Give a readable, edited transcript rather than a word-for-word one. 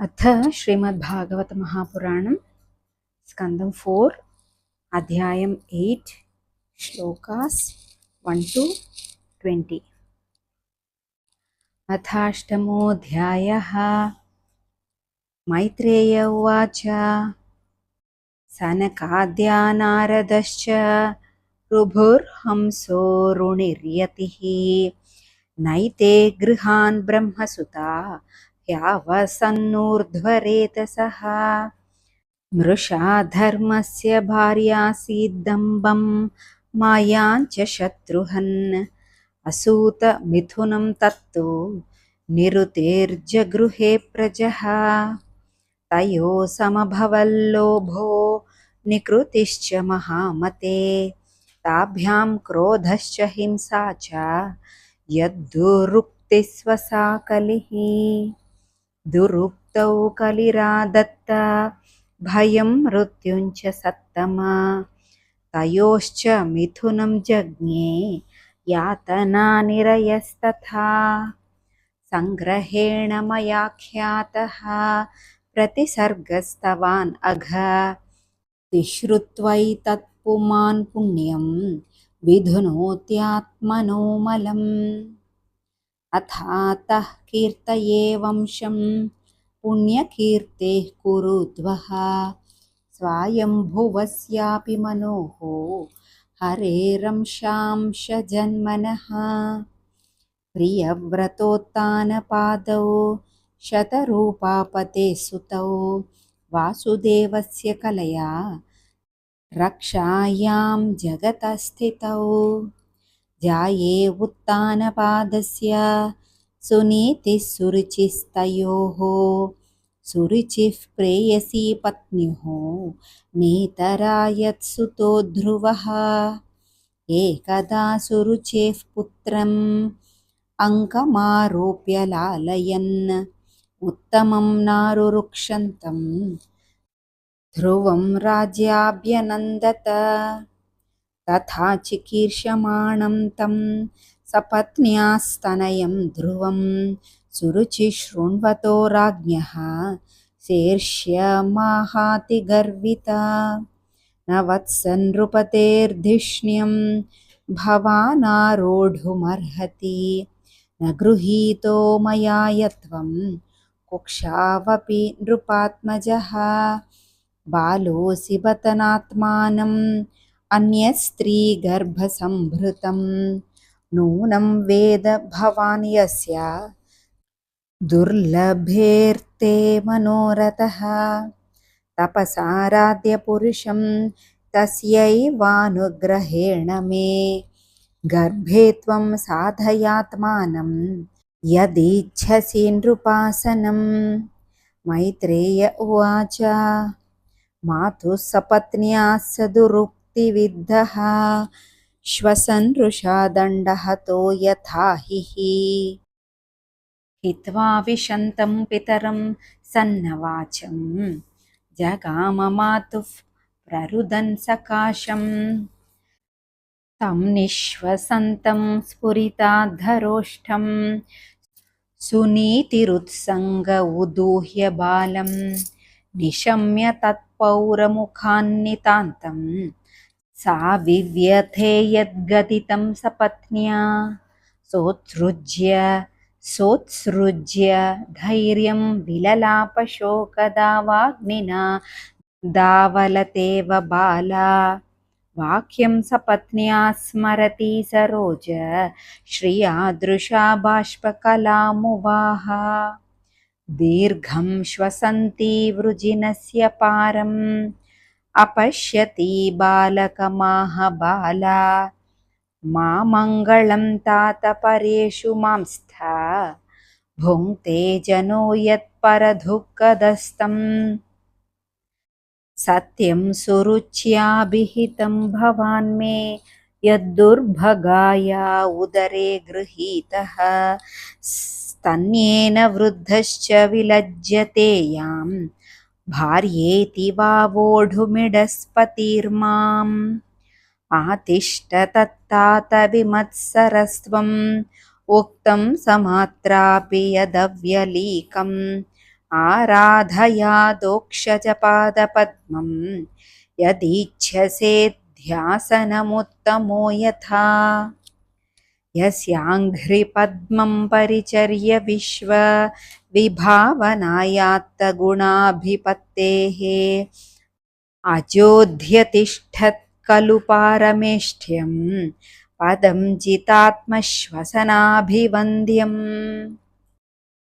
अथ श्रीमद्भागवत महापुराणं स्कंदं 4 अध्यायम् 8 श्लोकास् 1 to 20। अथाष्टमोऽध्यायः। मैत्रेय उवाच। सनकाद्यानारदश्च ऋभुर्हंसो रुणिर्यतिः नैते गृहान् ब्रह्मसुता ह्यावसन्नूर्ध्वरेतसः मृषा धर्मस्य भार्यासीद्दम्बं मायाञ्च शत्रुहन् असूत मिथुनं तत्तु निरुतेर्जगृहे प्रजः तयो समभवल्लोभो निकृतिश्च महामते ताभ्यां क्रोधश्च हिंसा च यद्दुरुक्तिस्वसा कलिः दुरुक्तौ कलिरादत्त भयं मृत्युञ्च सत्तमा तयोश्च मिथुनं जज्ञे यातनानिरयस्तथा संग्रहेण मयाख्यातः प्रतिसर्गस्तवान् अघ तिश्रुत्वैतत्पुमान् पुण्यं विधुनोत्यात्मनो मलम् अथातः कीर्तये वंशं पुण्यकीर्तेः कुरुद्वः स्वायम्भुवस्यापि मनोः हरेरंशांश जन्मनः प्रियव्रतोत्तानपादौ शतरूपापते सुतौ वासुदेवस्य कलया रक्षायां जगतस्थितौ ध्याये उत्तानपादस्य सुनीतिः सुरुचिस्तयोः सुरुचिः प्रेयसी पत्न्युः नेतरायत्सुतो ध्रुवः एकदा सुरुचेः पुत्रम् अङ्कमारोप्य लालयन् उत्तमं नारुरुक्षन्तं ध्रुवं राज्याभ्यनन्दत तथा चिकीर्षमाणं तं सपत्न्यास्तनयं ध्रुवं सुरुचि शृण्वतो राज्ञः शेर्ष्यमाहाति गर्विता न वत्सनृपतेर्धिष्ण्यं भवानारोढुमर्हति न गृहीतो मया यत्वं कुक्षावपि नृपात्मजः बालोऽसि बतनात्मानम् अन्यस्त्रीगर्भसम्भृतं नूनं वेद भवान् यस्य दुर्लभेर्ते मनोरथः तपसाराध्य तस्यैवानुग्रहेण मे गर्भे त्वं साधयात्मानं यदीच्छसि नृपासनं मैत्रेय उवाच मातुः सपत्न्याः सदुरुक्तिविद्धः श्वसन् रुषा दण्डहतो यथा हित्वा विशन्तं पितरं सन्नवाचं जगाम मातुः प्ररुदन् सकाशं तं निःश्वसन्तं स्फुरिताधरोष्ठं सुनीतिरुत्सङ्ग उदूह्य बालं निशम्य तत्पौरमुखान्नितान्तं सा विव्यथे यद्गदितं सपत्न्या सोत्सृज्य धैर्यं विललापशोकदावाग्निना दावलतेव बाला वाक्यं सपत्न्या स्मरति सरोज श्रियादृशा बाष्पकलामुवाह दीर्घं श्वसन्ती वृजिनस्य पारम् अपश्यति बालकमाह बाला मामङ्गलं तात परेषु मांस्थ भुङ्क्ते जनो यत्परदुःखदस्तं सत्यं सुरुच्याभिहितं भवान् मे यद्दुर्भगाया उदरे गृहीतः स्तन्येन वृद्धश्च विलज्जते यां भार्येति वा वोढुमिडस्पतिर्माम् आतिष्ठ तत्तात विमत्सरस्त्वम् उक्तं समात्रापि यदव्यलीकं आराधयादोक्षजपादपद्मं यदीच्छसे ध्यासनमुत्तमो यथा यस्याङ्घ्रिपद्मं परिचर्य विश्वविभावनायात्तगुणाभिपत्तेः अजोऽध्यतिष्ठत् खलु पारमेष्ठ्यं पदं जितात्मश्वसनाभिवन्द्यम्